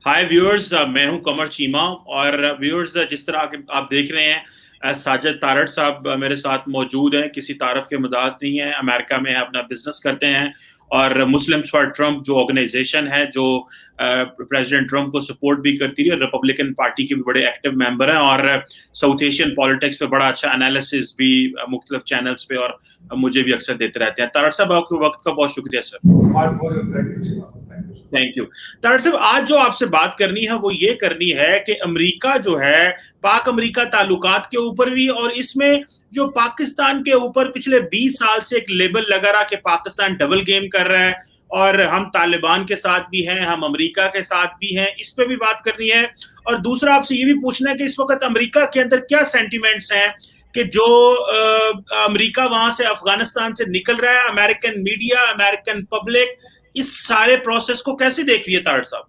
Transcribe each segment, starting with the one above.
हाय viewers, मैं हूं कमर चीमा। और व्यूअर्स, जिस तरह आप देख रहे हैं, साजिद तारड़ साहब मेरे साथ मौजूद हैं। किसी तारफ के मुदात नहीं है, अमेरिका में है, अपना बिजनेस करते हैं। और मुस्लिम्स फॉर ट्रंप जो ऑर्गेनाइजेशन है, जो प्रेसिडेंट ट्रंप को सपोर्ट भी करती है, रिपब्लिकन पार्टी के भी बड़े एक्टिव मेंबर हैं। और साउथ एशियन पॉलिटिक्स पे बड़ा अच्छा एनालिसिस भी मुख्तलिफ चैनल्स पे और मुझे भी अक्सर देते रहते हैं। तारड़ साहब, आपके वक्त का बहुत शुक्रिया सर। Thank you. तारड़ साहब, आज जो आपसे बात करनी है वो ये करनी है कि अमेरिका जो है, पाक अमेरिका ताल्लुकात के ऊपर भी, और इसमें जो पाकिस्तान के ऊपर पिछले 20 साल से एक लेबल लगा रहा कि पाकिस्तान डबल गेम कर रहा है, और हम तालिबान के साथ भी हैं, हम अमेरिका के साथ भी हैं, इस पे भी बात करनी है। और दूसरा आपसे ये भी पूछना है कि इस वक्त अमेरिका के अंदर क्या सेंटिमेंट्स हैं कि जो अमेरिका वहां से अफगानिस्तान से निकल रहा है, अमेरिकन मीडिया, अमेरिकन पब्लिक इस सारे प्रोसेस को कैसे देख रही है तारड़ साहब?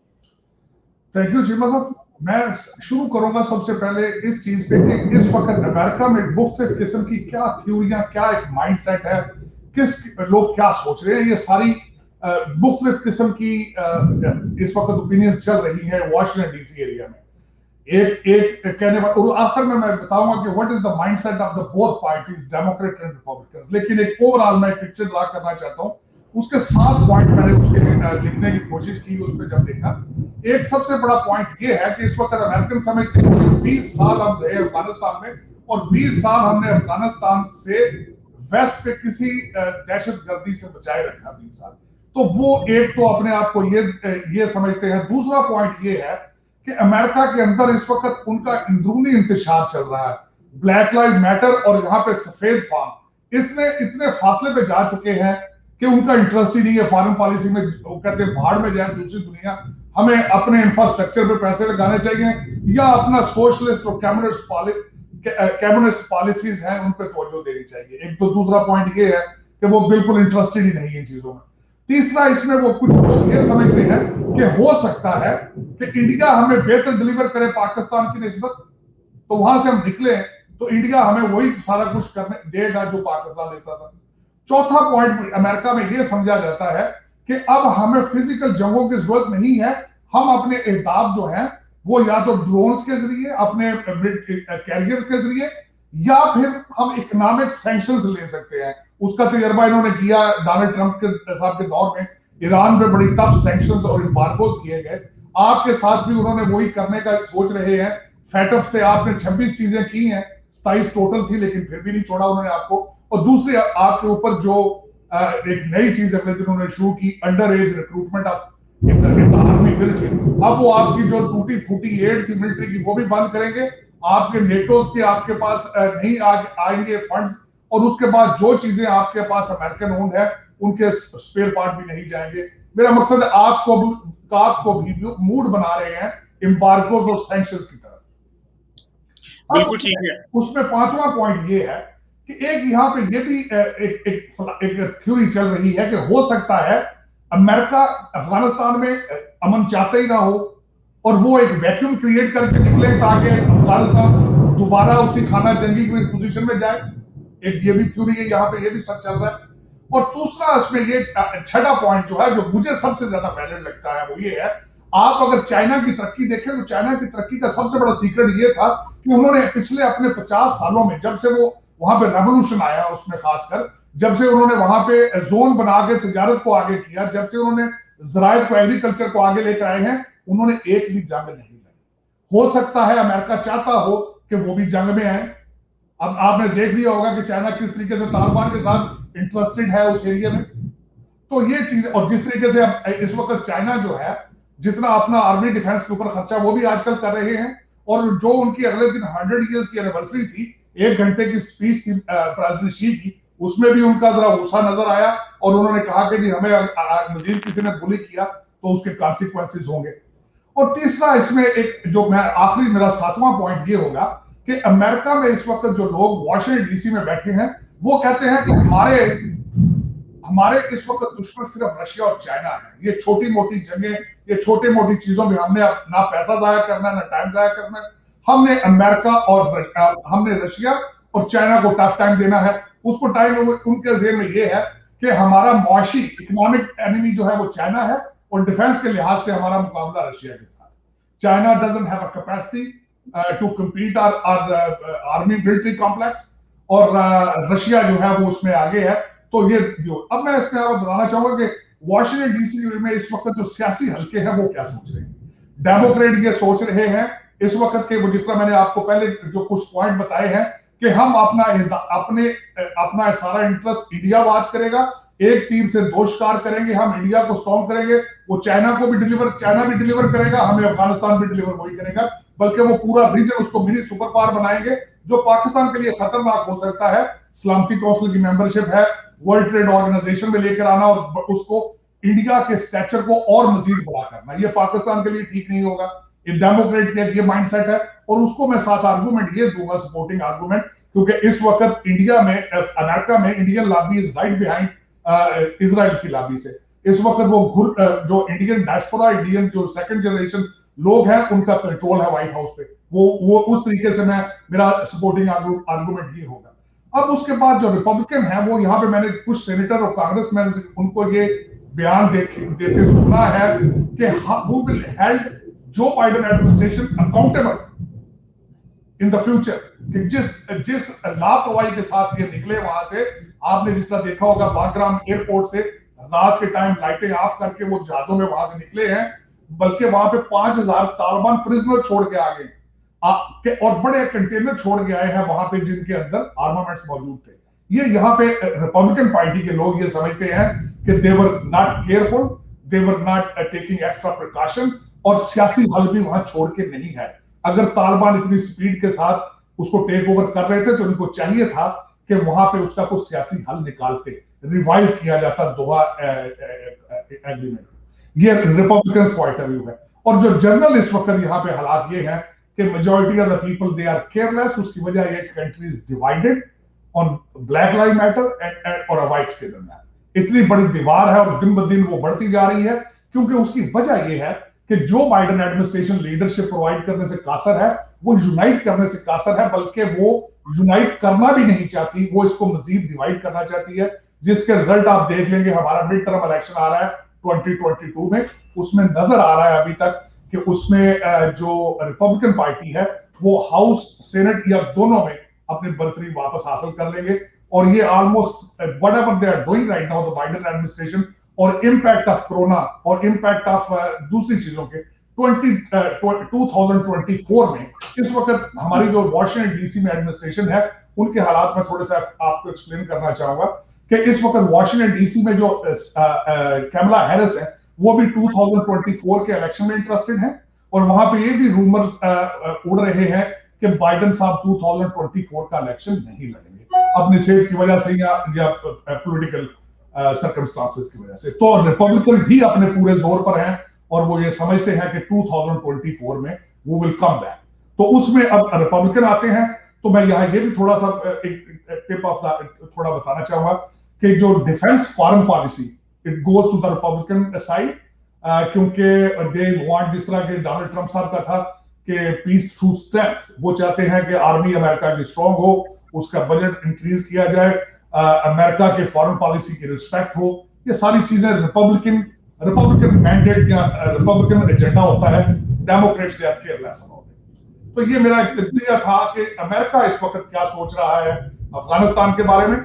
थैंक यू चीमा साहब। मैं शुरू करूंगा सबसे पहले इस चीज पे कि इस वक्त अमेरिका में मुख्तलिफ किस्म की क्या थ्योरियां, क्या एक माइंडसेट है, किस लोग क्या सोच रहे हैं, ये सारी मुख्तलिफ किस्म की इस वक्त ओपिनियंस चल रही है वॉशिंगटन डीसी एरिया में। एक कहने वाला, और आखिर में मैं बताऊंगा कि what is the mindset of the both parties, Democrat and Republican. लेकिन एक ओवरऑल मैं पिक्चर ड्रा करना चाहता हूं। उसके 7 पॉइंट मैंने उसके लिखने की कोशिश की। उस पर जब देखा, एक सबसे बड़ा पॉइंट ये है कि इस वक्त अमेरिकन समझते हैं कि 20 साल हम रहे अफगानिस्तान में, और 20 साल हमने अफगानिस्तान से वेस्ट पे किसी दहशतगर्दी से बचाए रखा 20 साल। तो वो एक तो अपने आप को ये समझते हैं। दूसरा पॉइंट ये है कि अमेरिका के अंदर इस वक्त उनका अंदरूनी इंतशार चल रहा है। ब्लैक लाइव मैटर और यहाँ पे सफेद फार्म, इसमें इतने फासले पे जा चुके हैं कि उनका इंटरेस्ट ही नहीं है फॉरेन पॉलिसी में। वो कहते हैं भाड़ में जाए दूसरी दुनिया, हमें अपने इंफ्रास्ट्रक्चर पे पैसे लगाने चाहिए, या अपना सोशलिस्ट और कम्युनिस्ट पॉलिसीज हैं उन पर तवज्जो देनी चाहिए। एक तो दूसरा पॉइंट ये है कि वो बिल्कुल इंटरेस्टेड ही नहीं है इन चीजों में। तीसरा, इसमें वो कुछ लोग ये समझते हैं कि हो सकता है कि इंडिया हमें बेहतर डिलीवर करे पाकिस्तान की निस्बत, तो वहां से हम निकले तो इंडिया हमें वही सारा कुछ करने देगा जो पाकिस्तान लेता था। चौथा पॉइंट, अमेरिका में यह समझा जाता है कि अब हमें फिजिकल जंगों की जरूरत नहीं है। हम अपने अहदाफ जो हैं वो या तो ड्रोन्स के जरिए, अपने कैरियर्स के जरिए, या फिर हम इकोनॉमिक सैंक्शंस ले सकते हैं। उसका तजर्बा इन्होंने किया डोनाल्ड ट्रंप के साहब के दौर में। ईरान पे बड़ी टफ सैंक्शंस और एम्बार्गोज किए गए। आपके साथ भी उन्होंने वही करने का सोच रहे हैं। फैटफ से आपने 26 चीजें की हैं, 27 टोटल थी, लेकिन फिर भी नहीं छोड़ा उन्होंने आपको। और दूसरी, आपके ऊपर जो एक नई चीज अगले दिन उन्होंने शुरू की, under as recruitment of army military. अब वो आपकी जो टूटी फूटी एड थी मिलिट्री की, वो भी बंद करेंगे। आपके नेटोज के आपके पास नहीं आएंगे फंड्स, और उसके बाद जो चीजें आपके पास अमेरिकन ओन्ड है उनके स्पेयर पार्ट भी नहीं जाएंगे। मेरा मकसद है आपको भी मूड बना रहे हैं एम्बार्गोज और सैंक्शंस की तरफ। बिल्कुल ठीक है। उसमें 5वां पॉइंट ये है कि एक यहाँ पे ये भी एक थ्योरी चल रही है कि हो सकता है अमेरिका अफगानिस्तान में अमन चाहते ही ना हो, और वो एक वैक्यूम क्रिएट करके निकले ताकि अफगानिस्तान दोबारा उसी खाना जंगी की पोजीशन में जाए। एक ये भी थ्योरी है, यहाँ पे ये भी सब चल रहा है। और दूसरा, इसमें ये छठा पॉइंट जो है, जो मुझे सबसे ज्यादा वैलिड लगता है, वो ये है, आप अगर चाइना की तरक्की देखें तो चाइना की तरक्की का सबसे बड़ा सीक्रेट ये था कि उन्होंने पिछले अपने 50 सालों में, जब से वो वहां पे रेवोल्यूशन आया, उसमें खासकर जब से उन्होंने वहां पे जोन बना के तिजारत को आगे किया, जब से उन्होंने ज़राअत को, एग्रीकल्चर को आगे लेकर आए हैं, उन्होंने एक भी जंग नहीं लड़ी। हो सकता है अमेरिका चाहता हो कि वो भी जंग में आए। अब आपने देख लिया होगा कि चाइना किस तरीके से तालिबान के साथ इंटरेस्टेड है उस एरिया में। तो ये चीज, और जिस तरीके से अब इस वक्त चाइना जो है जितना अपना आर्मी डिफेंस के ऊपर खर्चा वो भी आजकल कर रहे हैं, और जो उनकी अगले दिन 100 ईयर्स की एनिवर्सरी थी, 1 घंटे की स्पीच थी प्रेसिडेंट शी की, उसमें भी उनका जरा गुस्सा नजर आया, और उन्होंने कहा कि जी हमें मजीद किसी ने बुली किया तो उसके कॉन्सिक्वेंसेस होंगे। और तीसरा, इसमें एक जो मैं आखिरी, मेरा 7वां पॉइंट ये होगा कि अमेरिका में इस वक्त जो लोग वॉशिंगटन डीसी में बैठे हैं वो कहते हैं कि हमारे इस वक्त दुश्मन सिर्फ रशिया और चाइना है। ये छोटी मोटी जंगें, ये छोटी मोटी चीजों में हमने ना पैसा जाया करना है, ना टाइम जाया करना है। हमने अमेरिका और हमने रशिया और चाइना को टफ टाइम देना है। उसको टाइम उनके जेब में ये है कि हमारा मुआशी इकोनॉमिक एनिमी जो है वो चाइना है, और डिफेंस के लिहाज से हमारा मुकाबला रशिया के साथ। China doesn't have a capacity to compete our army military complex, और रशिया जो है वो उसमें आगे है। तो ये जो अब मैं इसमें आपको बताना चाहूंगा कि वॉशिंगटन डीसी में इस वक्त जो सियासी हल्के हैं वो क्या सोच रहे हैं। डेमोक्रेट ये सोच रहे हैं इस वक्त के, वो जिस तरह मैंने आपको पहले जो कुछ पॉइंट बताए हैं कि हम अपना सारा इंटरेस्ट इंडिया वाच करेगा, एक तीर से दो शिकार करेंगे, हम इंडिया को स्ट्रॉन्ग करेंगे, वो चाइना भी डिलीवर करेगा, हमें अफगानिस्तान भी डिलीवर वही करेगा, बल्कि वो पूरा रीजन उसको मिनी सुपर पावर बनाएंगे, जो पाकिस्तान के लिए खतरनाक हो सकता है। सलामती काउंसिल की मेंबरशिप है, वर्ल्ड ट्रेड ऑर्गेनाइजेशन में लेकर आना और उसको इंडिया के स्टैचर को और मजीद बड़ा करना, ये पाकिस्तान के लिए ठीक नहीं होगा। डेमोक्रेट का ये माइंडसेट है, और उसको मैं साथ आर्गुमेंट ये दूंगा, सपोर्टिंग आर्गुमेंट, क्योंकि इस वक्त इंडिया में, अमेरिका में Indian lobby is right behind Israel की लॉबी से। इस वक्त वो जो इंडियन डायस्पोरा, इंडियन जो सेकंड जनरेशन लोग हैं, उनका कंट्रोल है व्हाइट हाउस पे, वो उस तरीके से मेरा सपोर्टिंग आर्गुमेंट ये होगा। अब उसके बाद जो रिपब्लिकन है वो, यहाँ पे मैंने कुछ सेनेटर और कांग्रेसमैन उनको ये बयान देते सुना है कि who will held Joe Biden administration accountable in the future, कि जिस लापरवाही के साथ ये निकले वहां से। आपने जिस तरह देखा होगा बागराम एयरपोर्ट से रात के टाइम लाइटें ऑफ करके वो जहाजों में वहां से निकले हैं, बल्कि वहां पे 5000 तालिबान प्रिजनर छोड़ के आ गए, और बड़े कंटेनर छोड़ के आए हैं वहां पे जिनके अंदर आर्मामेंट्स मौजूद थे। ये यहाँ पे रिपब्लिकन पार्टी के लोग ये समझते हैं कि they were not careful, they were not taking extra precaution, और सियासी हल भी वहां छोड़ के नहीं है। अगर तालिबान इतनी स्पीड के साथ उसको टेक ओवर कर रहे थे तो उनको चाहिए था कि वहां पे उसका कुछ सियासी हल निकालते, रिवाइज किया जाता दोहा एग्रीमेंट। ये रिपब्लिकन पॉइंट ऑफ व्यू है। और जो जनरल इस वक्त यहाँ पे हालात ये है कि majority of the people they are careless. उसकी वजह ये country is divided on black live matter और व्हाइट के दरमियान इतनी बड़ी दीवार है, और दिन ब दिन वो बढ़ती जा रही है, क्योंकि उसकी वजह ये है कि Joe Biden administration leadership provide करने से कासर है, वो यूनाइट करने से कासर है, बल्कि वो यूनाइट करना भी नहीं चाहती, वो इसको मजीद डिवाइड करना चाहती है, जिसके रिजल्ट आप देख लेंगे। हमारा मिड टर्म इलेक्शन आ रहा है 2022 में, उसमें नजर आ रहा है अभी तक कि उसमें जो रिपब्लिकन पार्टी है वो हाउस सेनेट या दोनों में अपनी बर्तरी वापस हासिल कर लेंगे, और ये almost whatever they are doing right now the Biden administration, और इंपैक्ट ऑफ कोरोना और इंपैक्ट ऑफ दूसरी चीजों के 2024 में इस वक्त हमारी जो वॉशिंगटन डीसी में एडमिनिस्ट्रेशन है, उनके हालात में थोड़े सा आपको एक्सप्लेन करना चाहूंगा कि इस वक्त वॉशिंगटन डीसी में जो कैमला हैरिस है, वो भी 2024 के इलेक्शन में इंटरेस्टेड है, और वहां पे ये भी रूमर्स उड़ रहे हैं कि बाइडेन साहब 2024 का इलेक्शन नहीं लड़ेंगे अपनी सेहत की वजह से या पॉलिटिकल सर्कमस्टांसेस की वजह से। तो रिपब्लिकन भी अपने पूरे जोर पर हैं, और वो ये समझते हैं कि 2024 में वो विल कम बैक। तो उसमें अब रिपब्लिकन आते हैं, तो मैं यहाँ ये भी थोड़ा सा टिप ऑफ थोड़ा बताना चाहूंगा कि जो defence foreign policy it goes to the Republican side, क्योंकि दे वांट, जिस तरह के डोनाल्ड ट्रंप साहब का था कि पीस थ्रू स्ट्रेंथ, वो चाहते हैं कि आर्मी अमेरिका की स्ट्रांग हो, उसका बजट इंक्रीज किया जाए, अमेरिका के फॉरेन पॉलिसी की रिस्पेक्ट हो। ये सारी चीजें रिपब्लिकन मैंडेट या रिपब्लिकन एजेंडा होता है, Democrats they are careless about it. तो ये मेरा एक तजज़िया था कि अमेरिका इस वक्त क्या सोच रहा है अफगानिस्तान के बारे में,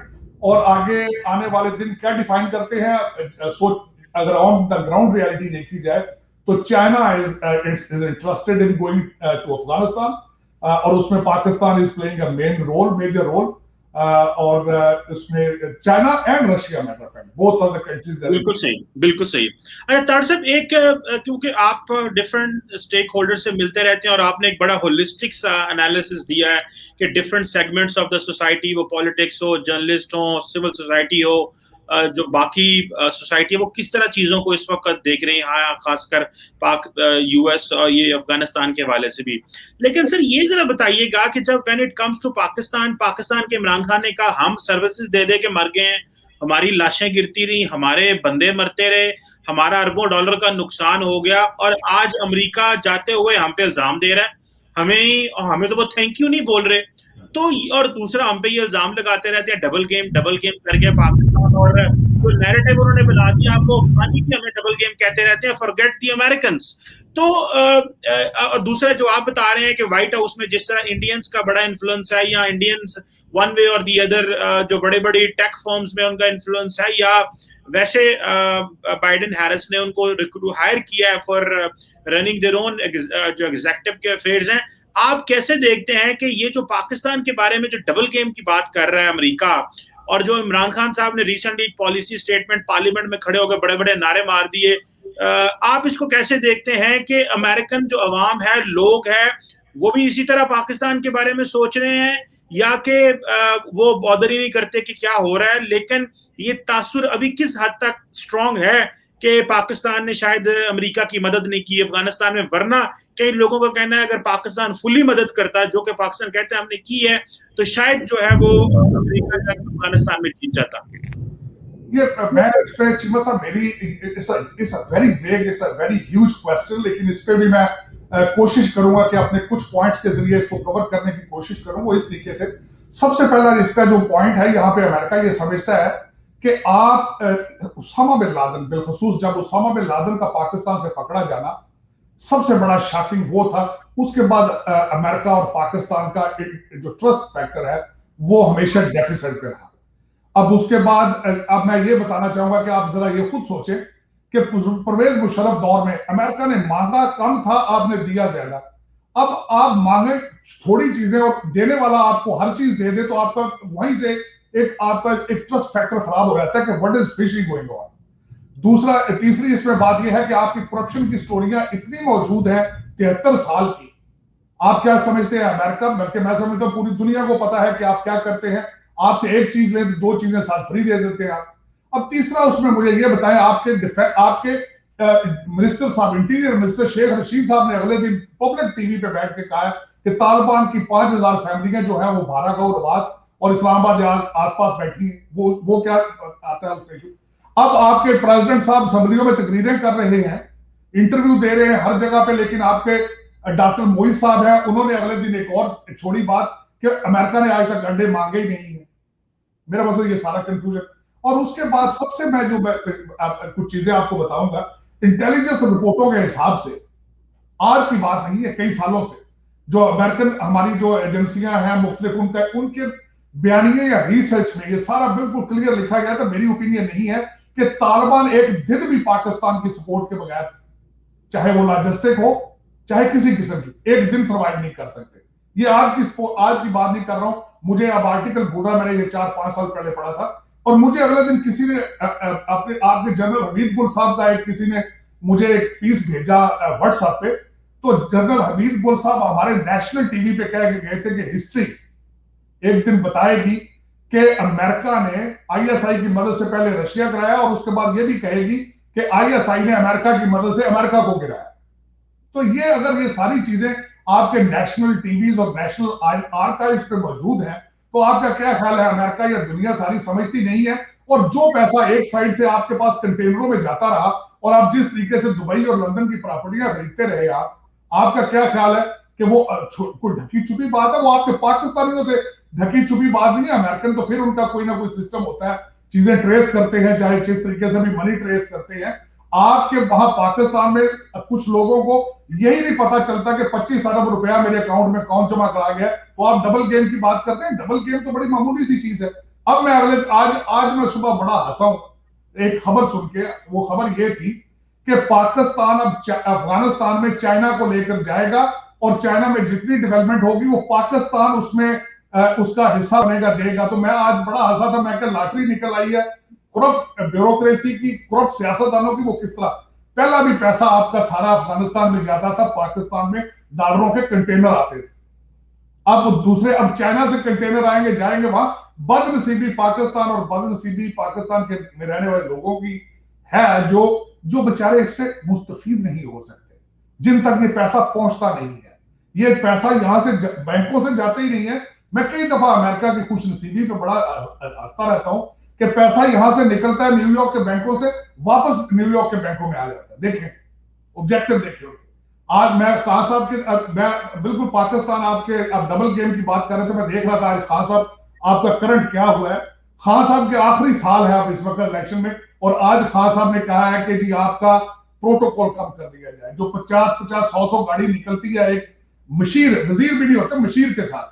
और आगे आने वाले दिन क्या डिफाइन करते हैं। अगर ऑन द ग्राउंड रियलिटी देखी जाए तो China is interested in going to Afghanistan, और उसमें Pakistan is playing a major role, और उसमें China and Russia matter of fact both are the countries. बिल्कुल सही, बिल्कुल सही। अच्छा तार साहब, एक क्योंकि आप डिफरेंट स्टेक होल्डर से मिलते रहते हैं और आपने एक बड़ा होलिस्टिक सा एनालिसिस दिया है कि different segments of the society, वो पॉलिटिक्स हो, जर्नलिस्ट हो, सिविल सोसाइटी हो, जो बाकी सोसाइटी है, वो किस तरह चीजों को इस वक्त देख रहे हैं, हाँ, खासकर पाक यूएस और ये अफगानिस्तान के हवाले से भी। लेकिन सर ये जरा बताइएगा कि जब when it comes to Pakistan के इमरान खान ने कहा हम सर्विसेज दे दे के मर गए हैं, हमारी लाशें गिरती रही, हमारे बंदे मरते रहे, हमारा अरबों डॉलर का नुकसान हो गया, और आज अमेरिका जाते हुए हम पे इल्जाम दे रहा है, हमें तो वो थैंक यू नहीं बोल रहे। तो और दूसरा हम पे ये इल्जाम लगाते रहते हैं डबल गेम करके पाकिस्तान, और जो नैरेटिव उन्होंने बना दिया आपको अफगानी की, हमें डबल गेम कहते रहते हैं, फॉरगेट द अमेरिकन्स। तो और दूसरा जो आप बता रहे हैं कि व्हाइट हाउस में जिस तरह इंडियंस का बड़ा इन्फ्लुएंस है, या इंडियंस वन वे और दी अदर जो बड़े बड़ी टेक फर्म्स में उनका इन्फ्लुएंस है, या वैसे बाइडेन हैरिस ने उनको हायर किया है फॉर रनिंग देयर ओन जो एग्जीक्यूटिव के अफेयर्स हैं, आप कैसे देखते हैं कि ये जो पाकिस्तान के बारे में जो डबल गेम की बात कर रहा है अमेरिका, और जो इमरान खान साहब ने रिसेंटली पॉलिसी स्टेटमेंट पार्लियामेंट में खड़े होकर बड़े बड़े नारे मार दिए, आप इसको कैसे देखते हैं कि अमेरिकन जो अवाम है, लोग है, वो भी इसी तरह पाकिस्तान के बारे में सोच रहे हैं, या कि वो बॉदर ही नहीं करते कि क्या हो रहा है, लेकिन ये तासुर अभी किस हद तक स्ट्रांग है कि पाकिस्तान ने शायद अमेरिका की मदद नहीं की अफगानिस्तान में, वरना कई लोगों का कहना है अगर पाकिस्तान फुली मदद करता, जो कि पाकिस्तान कहते हैं हमने की है, तो शायद जो है वो अमेरिका अफगानिस्तान में जीत जाता। ये मैं चीमा साहब, मेरी it's a very vague, it's a very huge question, लेकिन इस पे भी मैं कोशिश करूंगा कि अपने कुछ पॉइंट्स के जरिए इसको कवर करने की कोशिश करूं। वो इस तरीके से, सबसे पहला इसका जो पॉइंट है, यहाँ पे अमेरिका ये समझता है कि आप उसामा बिन लादेन, बिलखसूस जब उसामा बिन लादेन का पाकिस्तान से पकड़ा जाना सबसे बड़ा शॉकिंग वो था। उसके बाद अमेरिका और पाकिस्तान का जो ट्रस्ट फैक्टर है वो हमेशा डेफिसिट पे रहा। अब उसके बाद अब मैं ये बताना चाहूंगा कि आप जरा ये खुद सोचें कि परवेज मुशर्रफ दौर में अमेरिका ने मांगा कम था, आपने दिया ज्यादा। अब आप मांगे थोड़ी चीजें और देने वाला आपको हर चीज दे दे, तो आपका वहीं से आपका एक ट्रस्ट फैक्टर खराब हो जाता है कि what is fishing going on. दूसरा, तीसरी इसमें बात यह है कि आपकी करप्शन की स्टोरियां इतनी मौजूद है 73 साल की। आप क्या समझते हैं अमेरिका, बल्कि मैं समझता हूं पूरी दुनिया को पता है कि आप क्या करते हैं। आपसे एक चीज ले तो दो चीजें साथ फ्री दे देते हैं आप। अब तीसरा, उसमें मुझे ये बताएं, आपके मिनिस्टर साहब, इंटीरियर मिनिस्टर शेख रशीद साहब ने अगले दिन पब्लिक टीवी पे बैठ के कहा कि तालिबान की 5000 फैमिलियां जो है वो भारागांव, रबात और इस्लामाबाद आसपास बैठी है। वो क्या आता है उसका इशू। अब आपके प्रेसिडेंट साहब असम्बलियों में तकरीरें कर रहे हैं, इंटरव्यू दे रहे हैं हर जगह पे, लेकिन आपके डॉक्टर मोइज साहब हैं, उन्होंने अगले दिन एक और छोड़ी बात कि अमेरिका ने आज तक अंडे मांगे ही नहीं है। मेरा मतलब ये सारा कंफ्यूजन। और उसके बाद सबसे मैं जो कुछ चीजें आपको बताऊंगा, इंटेलिजेंस रिपोर्टों के हिसाब से, आज की बात नहीं है, कई सालों से जो अमेरिकन हमारी जो एजेंसियां हैं मुख्तलिफ, उनके बयानिए या रिसर्च में ये सारा बिल्कुल क्लियर लिखा गया था। मेरी ओपिनियन नहीं है कि तालिबान एक दिन भी पाकिस्तान की सपोर्ट के बगैर, चाहे वो लॉजिस्टिक हो चाहे किसी किस्म की, एक दिन सर्वाइव नहीं कर सकते। ये आज की बात नहीं कर रहा हूं, मुझे अब आर्टिकल बोल रहा, मैंने ये 4-5 साल पहले पढ़ा था। और मुझे अगले दिन किसी ने आपके जनरल हमीद गुल साहब का किसी ने मुझे एक पीस भेजा व्हाट्सएप पे। तो जनरल हमीद गुल साहब हमारे नेशनल टीवी पे कह के गए थे कि हिस्ट्री एक दिन बताएगी कि अमेरिका ने आईएसआई की मदद से पहले रशिया गिराया, और उसके बाद यह भी कहेगी कि आईएसआई ने अमेरिका की मदद से अमेरिका को गिराया। तो ये अगर ये सारी चीजें आपके नेशनल टीवीज और नेशनल आर्काइव्स पे मौजूद हैं, तो आपका क्या ख्याल है, अमेरिका या दुनिया सारी समझती नहीं है? और जो पैसा एक साइड से आपके पास कंटेनरों में जाता रहा, और आप जिस तरीके से दुबई और लंदन की प्रॉपर्टियां खरीदते रहे, आपका क्या ख्याल है कि वो कोई ढकी छुपी बात है? वो आपके पाकिस्तानियों से ढकी छुपी बात नहीं है। अमेरिकन तो फिर उनका कोई ना कोई सिस्टम होता है, चीजें ट्रेस करते हैं, चाहे जिस तरीके से भी मनी ट्रेस करते हैं। आपके वहां पाकिस्तान में कुछ लोगों को यही नहीं पता चलता कि 25 अरब रुपया मेरे अकाउंट में कौन जमा करा गया, तो आप डबल गेम की बात करते हैं। डबल गेम तो बड़ी मामूली सी चीज है। अब मैं आज मैं सुबह बड़ा हंसा हूं एक खबर सुन के। वो खबर ये थी कि पाकिस्तान अब अफगानिस्तान में चाइना को लेकर जाएगा, और चाइना में जितनी डेवलपमेंट होगी वो पाकिस्तान उसमें उसका हिस्सा बनेगा, देगा। तो मैं आज बड़ा हंसा था, मैं क्या लॉटरी निकल आई है करप्ट ब्यूरोक्रेसी की, करप्ट सियासतदानों की। वो किस तरह पहला भी पैसा आपका सारा अफगानिस्तान में जाता था, पाकिस्तान में डॉलरों के कंटेनर आते थे। अब चाइना से कंटेनर आएंगे, जाएंगे वहां। बदनसीबी पाकिस्तान और बदनसीबी पाकिस्तान के में रहने वाले लोगों की है, जो बेचारे इससे मुस्तफीद नहीं हो सकते, जिन तक ये पैसा पहुंचता नहीं है। ये पैसा यहां से बैंकों से जाता ही नहीं है। मैं कई दफा अमेरिका की खुशनसीबी पे बड़ा हंसता रहता हूं कि पैसा यहां से निकलता है न्यूयॉर्क के बैंकों से, वापस न्यूयॉर्क के बैंकों में आ जाता है। देखें, ऑब्जेक्टिव देखिए। आज मैं खान साहब के, मैं बिल्कुल पाकिस्तान, आपके अब डबल गेम की बात कर रहे थे, मैं देख रहा था आज खान साहब आपका करंट क्या हुआ है। खान साहब के आखिरी साल है अब इस वक्त इलेक्शन में, और आज खान साहब ने कहा है कि जी आपका प्रोटोकॉल कम कर दिया जाए। जो 50-50, 100-100 गाड़ी निकलती है एक मशीर, वजीर भी नहीं होता, मशीर के साथ,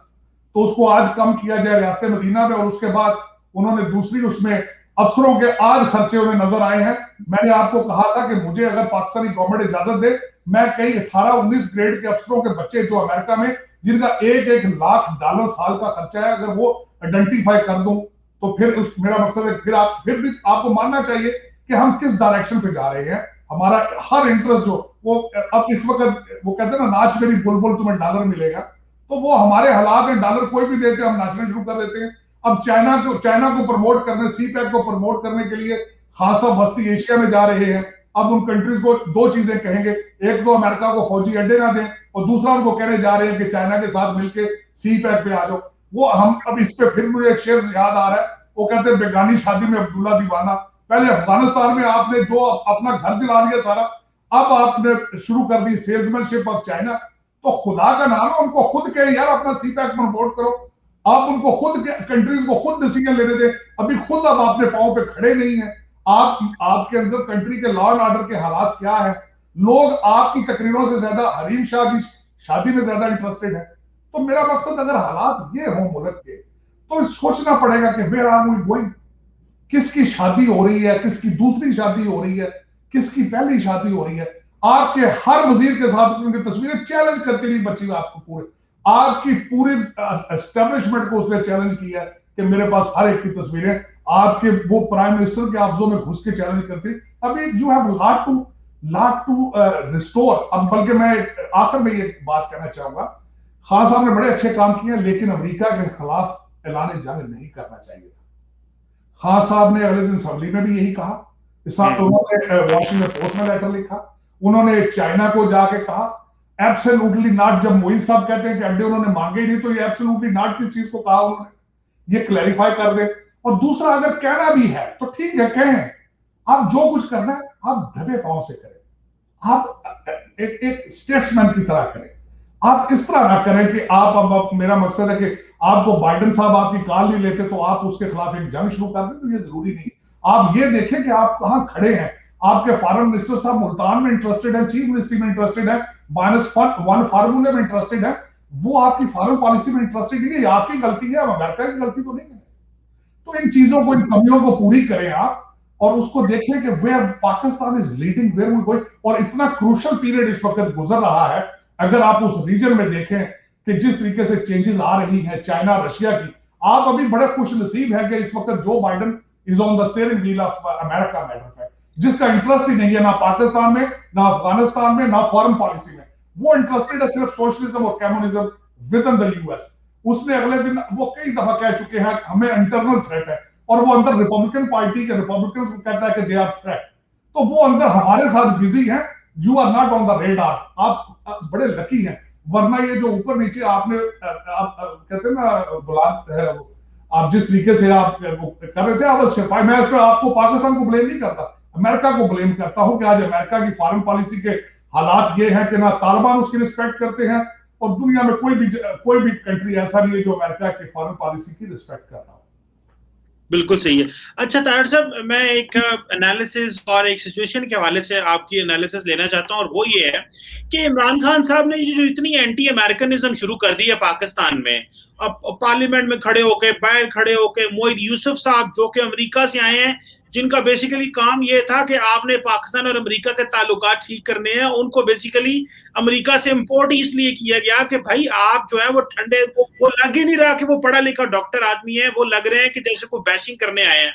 तो उसको आज कम किया जाए रास्ते मदीना में। और उसके बाद उन्होंने दूसरी उसमें अफसरों के आज खर्चे उन्हें नजर आए हैं। मैंने आपको कहा था कि मुझे अगर पाकिस्तानी गवर्नमेंट इजाजत दे, मैं कई 18-19 ग्रेड के अफसरों के बच्चे जो अमेरिका में, जिनका $1-1 लाख साल का खर्चा है, अगर वो आइडेंटिफाई कर दूं, तो फिर उस मेरा मकसद है, फिर भी आपको मानना चाहिए कि हम किस डायरेक्शन पे जा रहे हैं। हमारा हर इंटरेस्ट जो वो अब इस वक्त, वो कहते हैं ना, नाच मेरी बुलबुल तुम्हें डॉलर मिलेगा, तो वो हमारे हालात हैं, डॉलर कोई भी देते हैं हम नाचना शुरू कर देते हैं। अब चाइना को प्रमोट करने, सी पैक को प्रमोट करने के लिए खासा बस्ती एशिया में जा रहे हैं। अब उन कंट्रीज को दो चीजें कहेंगे, एक तो अमेरिका को फौजी अड्डे ना दें, और दूसरा उनको कहने जा रहे हैं कि चाइना के साथ मिलकर सी पैक पे आ जाओ। वो हम अब इस पे फिर मुझे एक शेर याद आ रहा है, वो कहते हैं बेगानी शादी में अब्दुल्ला दीवाना। पहले अफगानिस्तान में आपने जो अपना घर जला लिया सारा, अब आपने शुरू कर दी सेल्समैनशिप ऑफ चाइना। तो खुदा का नाम है, उनको खुद कहे यार अपना सी पैक प्रमोट करो। आप उनको खुद कंट्रीज को खुद डिसीजन लेने दें। अभी खुद अब अपने पांव पे खड़े नहीं है। आपके अंदर कंट्री के लॉ एंड ऑर्डर के हालात क्या है? लोग आपकी तकरीरों से ज्यादा हरीम शाह की शादी में ज्यादा इंटरेस्टेड है। तो मेरा मकसद, अगर हालात ये हो मुल्क के, तो सोचना पड़ेगा कि वेयर आर वी गोइंग। किसकी शादी हो रही है, किसकी दूसरी शादी हो रही है, किसकी पहली शादी हो रही है। आपके हर वजीर के साथ उनकी तस्वीरें चैलेंज करती रही बच्ची आपको, पूरे आपकी पूरी एस्टेब्लिशमेंट को उसने चैलेंज किया कि मेरे पास हर एक की तस्वीरें, आपके वो प्राइम मिनिस्टर के ऑफिसों में घुस के चैलेंज करती। अभी you have lot to restore. अब बल्कि मैं आखिर में ये बात कहना चाहूंगा, खान साहब ने बड़े अच्छे काम किए, लेकिन अमेरिका के खिलाफ ऐलान जंग नहीं करना चाहिए। खान साहब ने अगले दिन असम्बली में भी यही कहा। इस साथ उन्होंने वॉशिंगटन पोस्ट में लेटर लिखा, उन्होंने चाइना को जाके कहा एब्सोल्युटली नॉट। जब मोहित साहब कहते हैं कि अड्डे उन्होंने मांगे ही नहीं, तो ये एब्सोल्युटली नॉट किस चीज को कहा उन्होंने, ये क्लैरिफाई कर दे। और दूसरा, अगर कहना भी है तो ठीक है, कहें। आप जो कुछ करना है आप दबे पांव से करें, आप एक स्टेट्समैन की तरह करें। आप इस तरह ना करें कि अब मेरा मकसद है कि आपको बाइडेन साहब आपकी कॉल नहीं लेते तो आप उसके खिलाफ एक जंग शुरू कर दें, तो ये जरूरी नहीं। आप ये देखें कि आप कहां खड़े हैं। आपके फॉरेन मिनिस्टर साहब मुल्तान में इंटरेस्टेड है, चीफ मिनिस्ट्री में इंटरेस्टेड है, -1 फार्मूले में इंटरेस्टेड है। वो आपकी फॉरेन पॉलिसी में इंटरेस्टेड नहीं है। ये आपकी गलती है, अमेरिका की गलती तो नहीं है। तो इन चीजों को, इन कमियों को पूरी करें आप, और उसको देखें कि where Pakistan is leading, where we going. और इतना क्रूशल पीरियड इस वक्त गुजर रहा है, अगर आप उस रीजन में देखें कि जिस तरीके से चेंजेस आ रही हैं चाइना रशिया की, आप अभी बड़े खुश नसीब है कि इस वक्त Joe Biden is on the steering wheel of America matter है, जिसका इंटरेस्ट ही नहीं है ना पाकिस्तान में, ना अफगानिस्तान में, ना फॉरेन पॉलिसी में। वो इंटरेस्टेड है सिर्फ सोशलिज्म और communism with in the US. उसने अगले दिन वो कई दफा कह चुके हैं हमें इंटरनल थ्रेट है, और वो अंदर रिपब्लिकन पार्टी के रिपब्लिकन को कहता है कि दे आर थ्रेट। तो वो अंदर हमारे साथ बिजी है। You are not on the radar. आप बड़े लकी हैं, वरना ये जो ऊपर नीचे आपने आप कहते हैं ना बुलाते हैं, आप जिस तरीके से आप कर रहे थे अवश्य, मैं इस पर आपको पाकिस्तान को ब्लेम नहीं करता, अमेरिका को ब्लेम करता हूं कि आज अमेरिका की फॉरेन पॉलिसी के हालात ये हैं कि ना तालिबान उसकी रिस्पेक्ट करते हैं, और दुनिया में कोई भी कंट्री ऐसा नहीं है जो अमेरिका की फॉरेन पॉलिसी की रिस्पेक्ट कर रहा हो। बिल्कुल सही है। अच्छा तारड़ साहब, मैं एक एनालिसिस और एक सिचुएशन के हवाले से आपकी एनालिसिस लेना चाहता हूं, और वो ये है कि इमरान खान साहब ने ये जो इतनी एंटी अमेरिकनिज्म शुरू कर दी है पाकिस्तान में, अब पार्लियामेंट में खड़े होके, बाहर खड़े होके, मोहित यूसुफ साहब जो कि अमेरिका से आए हैं, जिनका बेसिकली काम ये था कि आपने पाकिस्तान और अमेरिका के ताल्लुकात ठीक करने हैं, उनको बेसिकली अमेरिका से इंपोर्ट इसलिए किया गया कि भाई आप जो है वो ठंडे, वो लग ही नहीं रहा कि वो पढ़ा लिखा डॉक्टर आदमी है, वो लग रहे हैं कि जैसे कोई बैशिंग करने आए हैं।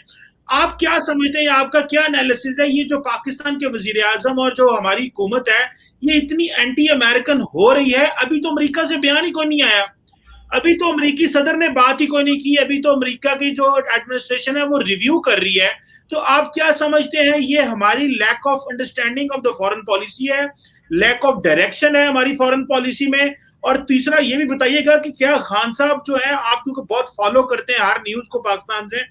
आप क्या समझते हैं, आपका क्या एनालिसिस है, ये जो पाकिस्तान के वजीर आजम और जो हमारी हुकूमत है ये इतनी एंटी अमेरिकन हो रही है? अभी तो अमेरिका से बयान ही कोई नहीं आया, अभी तो अमेरिकी सदर ने बात ही कोई नहीं की, अभी तो अमेरिका की जो एडमिनिस्ट्रेशन है वो रिव्यू कर रही है। तो आप क्या समझते हैं, ये हमारी lack of understanding of the foreign policy है, लैक ऑफ डायरेक्शन है हमारी फॉरेन पॉलिसी में? और तीसरा ये भी बताइएगा कि क्या खान साहब जो है, आप क्योंकि बहुत फॉलो करते हैं हर न्यूज को पाकिस्तान से,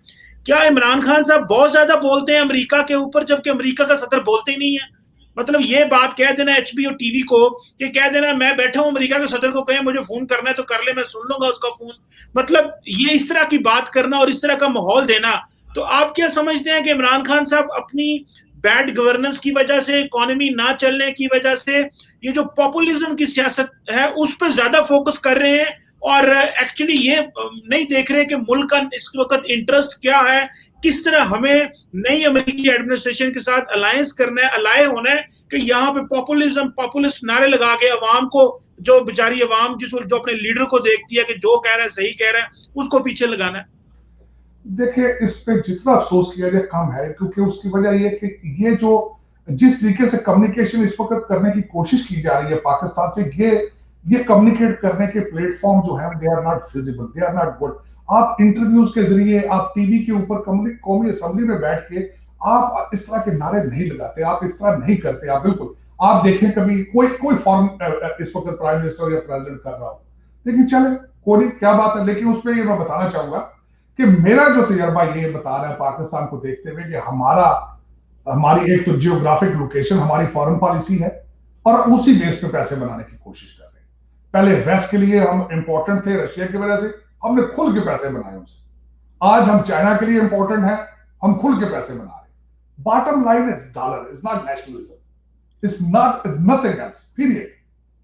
क्या इमरान खान साहब बहुत ज्यादा बोलते हैं अमेरिका के ऊपर, जबकि अमेरिका का सदर बोलते ही नहीं है? मतलब ये बात कह देना एचबीओ टीवी को कि कह देना मैं बैठा हूं अमेरिका के सदर को कहें मुझे फोन करना है तो कर ले, मैं सुन लूंगा उसका फोन। मतलब ये इस तरह की बात करना और इस तरह का माहौल देना। तो आप क्या समझते हैं कि इमरान खान साहब अपनी बैड गवर्नेंस की वजह से, इकोनॉमी ना चलने की वजह से, ये जो पॉपुलिज्म की सियासत है उस पर ज्यादा फोकस कर रहे हैं और एक्चुअली ये नहीं देख रहे कि मुल्क का इस वक्त इंटरेस्ट क्या है, किस तरह हमें नई अमेरिकी एडमिनिस्ट्रेशन के साथ अलायंस करना है, अलाय होना है कि यहाँ पे पॉपुलिज्म, पॉपुलिस्ट नारे लगा के अवाम को, जो बेचारी अवाम जो अपने लीडर को देखती है कि जो कह रहा है सही कह रहा है, उसको पीछे लगाना है। देखिए, इस पे जितना अफसोस किया जाए कम है, क्योंकि उसकी वजह यह कि ये जो जिस तरीके से कम्युनिकेशन इस वक्त करने की कोशिश की जा रही है पाकिस्तान से, ये कम्युनिकेट करने के प्लेटफॉर्म जो है they are not visible, they are not good. आप इंटरव्यूज के जरिए, आप टीवी के ऊपर कौमी असेंबली में बैठ के आप इस तरह के नारे नहीं लगाते, आप इस तरह नहीं करते। आप बिल्कुल आप देखें कभी कोई फॉरेन इस वक्त प्राइम मिनिस्टर या प्रेसिडेंट कर रहा हो, लेकिन चले कोई क्या बात है। लेकिन उसमें ये मैं बताना चाहूंगा कि मेरा जो तजर्बा ये बता रहा है पाकिस्तान को देखते हुए कि हमारी एक तो जियोग्राफिक लोकेशन, हमारी फॉरेन पॉलिसी है और उसी बेस पे पैसे बनाने की कोशिश कर रहे हैं। पहले वेस्ट के लिए हम इंपॉर्टेंट थे, रशिया की वजह से हमने खुल के पैसे बनाए उनसे। आज हम चाइना के लिए इंपॉर्टेंट है, हम खुल के पैसे बना रहे हैं। Bottom line is dollar, is not nationalism, is not nothing else, period.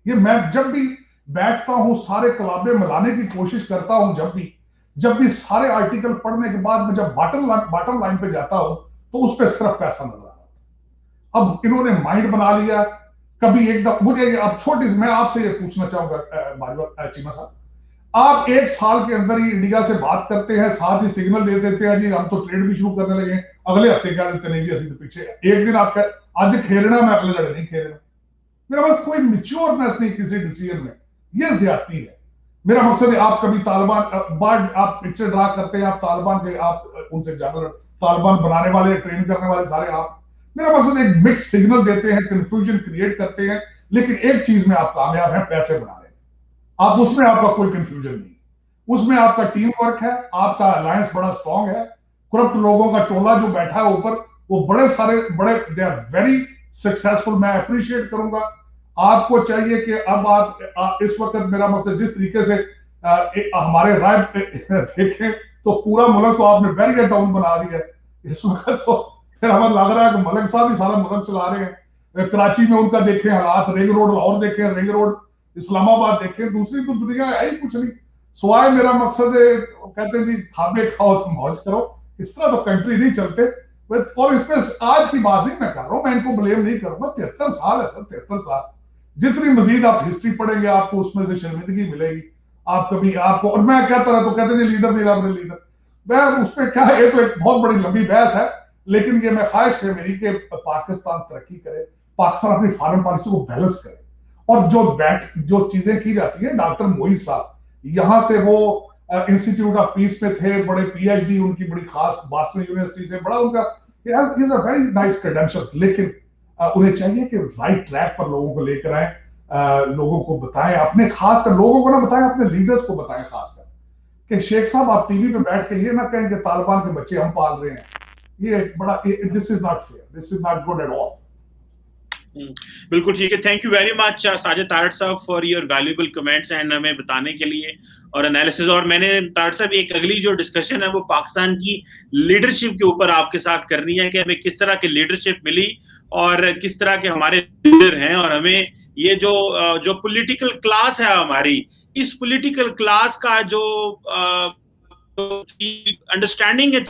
ये मैं जब भी बैठता हूं, सारे कलाबे मिलाने की कोशिश करता हूं, जब भी सारे आर्टिकल पढ़ने के बाद मैं जब बॉटम लाइन पे जाता हूं तो उस पर सिर्फ पैसा नजर आ रहा। अब इन्होंने माइंड बना लिया। कभी एकदम मुझे अब छोटी, मैं आपसे ये पूछना चाहूंगा चीमा साहब, आप एक साल के अंदर ही इंडिया से बात करते हैं, साथ ही सिग्नल दे देते हैं जी हम तो ट्रेड भी शुरू करने लगे, अगले हफ्ते क्या देते नहीं जी असं तो पीछे। एक दिन आप आज खेलना, मैं अगले लड़े नहीं खेलना। मेरा पास कोई मिच्योरनेस नहीं किसी डिसीजन में, ये ज्यादती है। मेरा मकसद है, आप कभी तालिबान आप पिक्चर ड्रा करते हैं, आप तालिबान के आप उनसे जानवर, तालिबान बनाने वाले, ट्रेन करने वाले सारे आप। मेरा मकसद एक मिक्स सिग्नल देते हैं, कंफ्यूजन क्रिएट करते हैं, लेकिन एक चीज में आप कामयाब हैं, पैसे बना रहे हैं आप, उसमें आपका कोई कंफ्यूजन नहीं। उसमें आपका टीम वर्क है, आपका अलायंस बड़ा स्ट्रांग है। करप्ट लोगों का टोला जो बैठा है ऊपर, वो बड़े दे आर वेरी सक्सेसफुल। मैं अप्रिशिएट करूंगा। आपको चाहिए कि अब आप इस वक्त, मेरा मकसद जिस तरीके से हमारे राय देखें तो पूरा मुल्क तो आपने बैरियर टाउन बना दिया है इस वक्त। तो फिर हमें लग रहा है कि मलिक साहब ही सारा मुल्क चला रहे हैं। कराची में उनका देखें हालात, रिंग रोड लाहौर देखें, रिंग रोड इस्लामाबाद देखें, दूसरी तो दुनिया है ही कुछ नहीं। स्वाय मेरा मकसद है, कहते हैं जी खाबे खाओ तो मौज करो, इस तरह तो कंट्री नहीं चलते। और इसमें आज की बात नहीं मैं कर रहा हूं, मैं इनको ब्लेम नहीं करूंगा। 73 साल है सर, 73 साल। जितनी मजीद आप हिस्ट्री पढ़ेंगे आपको उसमें से शर्मिंदगी मिलेगी। आप कभी आपको, और मैं कहता रहा तो कहते हैं लीडर नहीं रहा अपने लीडर, मैं उस पर क्या है, तो एक बहुत बड़ी लंबी बहस है। लेकिन ये मैं ख्वाहिश है मेरी कि पाकिस्तान तरक्की करे, पाकिस्तान अपनी फॉरेन पॉलिसी को बैलेंस करे। और जो चीजें की जाती है, डॉक्टर मोईज साहब यहां से वो इंस्टीट्यूट ऑफ पीस में थे, बड़े पीएचडी उनकी बड़ी खास बॉस्टन यूनिवर्सिटी से, बड़ा उनका वेरी नाइस क्रेडेंशियल्स। लेकिन उन्हें चाहिए कि राइट ट्रैक पर लोगों को लेकर आए, लोगों को बताएं, अपने खासकर लोगों को ना बताएं, अपने लीडर्स को बताएं खासकर कि शेख साहब आप टीवी पे बैठ के ये ना कहें कि तालिबान के बच्चे हम पाल रहे हैं। ये बड़ा, this is not fair, this is not good at all. बिल्कुल ठीक है। Thank you very much Sajid Tarar साहब for your valuable comments and हमें बताने के लिए और एनालिसिस। और मैंने तारड़ साहब एक अगली जो डिस्कशन है वो पाकिस्तान की लीडरशिप के ऊपर आपके साथ करनी है कि हमें किस तरह की लीडरशिप मिली और किस तरह के हमारे लीडर हैं, और हमें ये जो पॉलिटिकल क्लास है हमारी, इस पॉलिटिकल क्लास का जो अंडरस्टैंडिंग है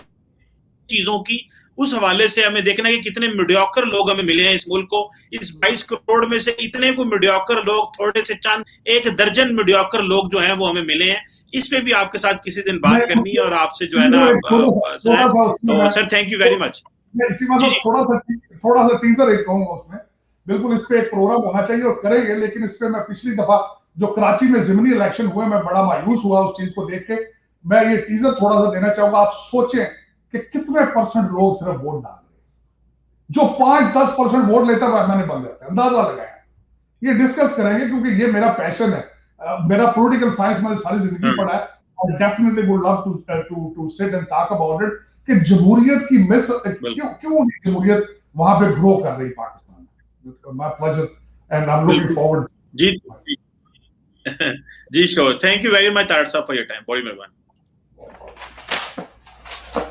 चीजों की, उस हवाले से हमें देखना है कि कितने मीडियोकर लोग हमें मिले हैं इस मुल्क को। इस 22 करोड़ में से इतने को मीडियोकर लोग, थोड़े से चंद, एक दर्जन मीडियोकर लोग जो हैं वो हमें मिले हैं। इस पे भी आपके साथ किसी दिन बात करनी है और आपसे जो है ना, तो sir thank you very much. थोड़ा सा टीजर एक कहूंगा उसमें, बिल्कुल इस पे एक प्रोग्राम होना चाहिए और करेंगे। लेकिन इस पे मैं पिछली दफा जो कराची में जिमनी इलेक्शन हुए, मैं बड़ा मायूस हुआ उस चीज को देख के। मैं ये टीजर थोड़ा सा देना चाहूंगा। आप सोचें कि कितने % लोग सिर्फ वोट डाल रहे हैं। जो 5-10% वोट लेता है मैंने बन जाता है, अंदाजा लगाया। ये डिस्कस करेंगे क्योंकि ये मेरा पैशन है। मेरा पॉलिटिकल साइंस मैंने सारी जिंदगी पढ़ा है और definitely would love to sit and talk about it कि जमहूरियत की मिस क्यों जमहूरियत वहां पे ग्रो कर रही पाकिस्तान में। My pleasure, and I'm looking forward. जी जी sure, thank you very much Tarar साहब फॉर योर टाइम, बड़ी मेहरबानी।